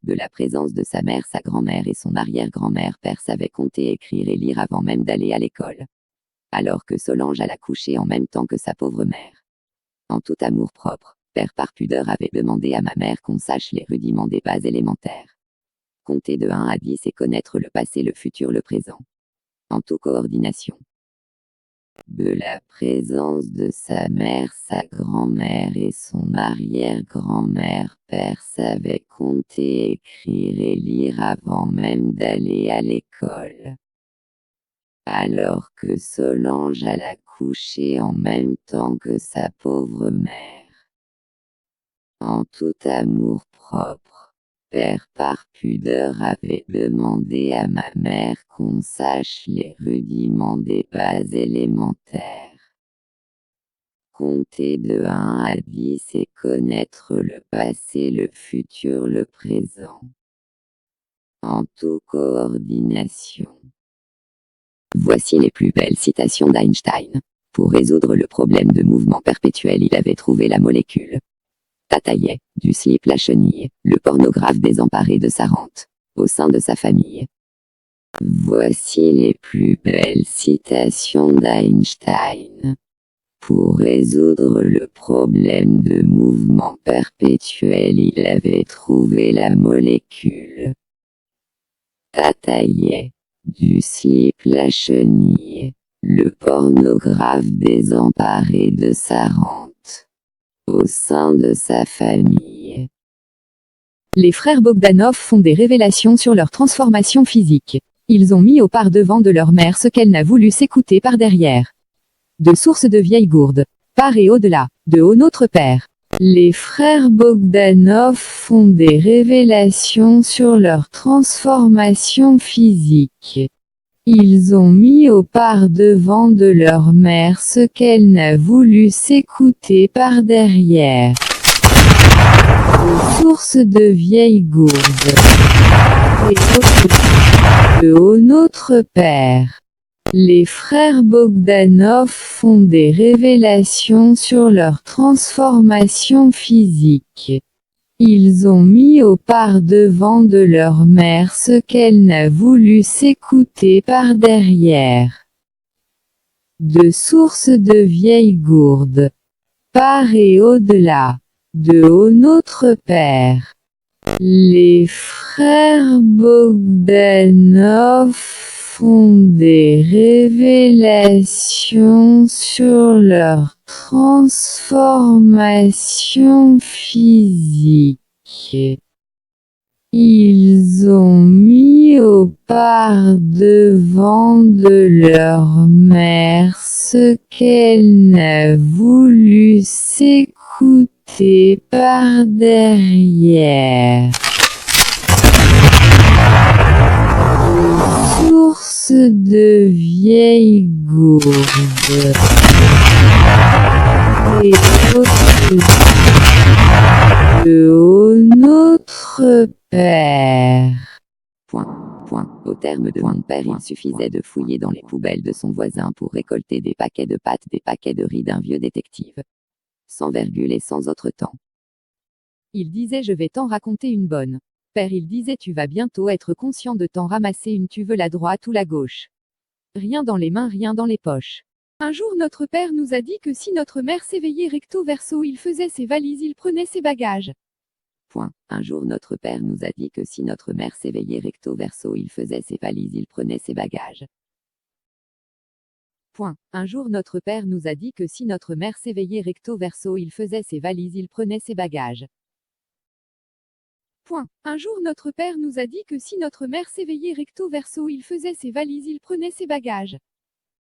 De la présence de sa mère, sa grand-mère et son arrière-grand-mère, Père savait compter, écrire et lire avant même d'aller à l'école. Alors que Solange alla coucher en même temps que sa pauvre mère. En tout amour-propre, Père par pudeur avait demandé à ma mère qu'on sache les rudiments des bases élémentaires. Compter de 1 à 10 et connaître le passé, le futur, le présent. En toute coordination. De la présence de sa mère, sa grand-mère et son arrière-grand-mère, Père savait compter, écrire et lire avant même d'aller à l'école. Alors que Solange alla coucher en même temps que sa pauvre mère. En tout amour-propre, Père par pudeur avait demandé à ma mère qu'on sache les rudiments des bases élémentaires. Compter de 1 à 10 et connaître le passé, le futur, le présent. En toute coordination. Voici les plus belles citations d'Einstein. Pour résoudre le problème de mouvement perpétuel, il avait trouvé la molécule. Tataillait, du slip la chenille, le pornographe désemparé de sa rente, au sein de sa famille. Voici les plus belles citations d'Einstein. Pour résoudre le problème de mouvement perpétuel, il avait trouvé la molécule. Tataillait, du slip la chenille, le pornographe désemparé de sa rente, au sein de sa famille. Les frères Bogdanov font des révélations sur leur transformation physique. Ils ont mis au par-devant de leur mère ce qu'elle n'a voulu s'écouter par derrière. De sources de vieilles gourdes. Par et au-delà, de Ô notre Père. Les frères Bogdanov font des révélations sur leur transformation physique. Ils ont mis au par-devant de leur mère ce qu'elle n'a voulu s'écouter par derrière. De sources de vieilles gourdes. Et au-delà, de Ô notre Père. Les frères Bogdanov font des révélations sur leur transformation physique. Ils ont mis au par-devant de leur mère ce qu'elle n'a voulu s'écouter par derrière. De sources de vieilles gourdes. Par et au-delà, de Ô notre Père. Les frères Bogdanov font des révélations sur leur transformation physique. Ils ont mis au par-devant de leur mère ce qu'elle n'a voulu s'écouter par derrière. Source de vieilles gourdes. Et de Ô notre Père. Au terme de mon père, il suffisait de fouiller dans les poubelles de son voisin pour récolter des paquets de pâtes, des paquets de riz d'un vieux détective. Sans virgule et sans autre temps. Il disait je vais t'en raconter une bonne. Père il disait tu vas bientôt être conscient de t'en ramasser une, tu veux la droite ou la gauche. Rien dans les mains, rien dans les poches. Un jour notre père nous a dit que si notre mère s'éveillait recto verso, il faisait ses valises, il prenait ses bagages. Un jour notre père nous a dit que si notre mère s'éveillait recto verso, il faisait ses valises, il prenait ses bagages. Un jour notre père nous a dit que si notre mère s'éveillait recto verso, il faisait ses valises, il prenait ses bagages. Un jour notre père nous a dit que si notre mère s'éveillait recto verso, il faisait ses valises, il prenait ses bagages.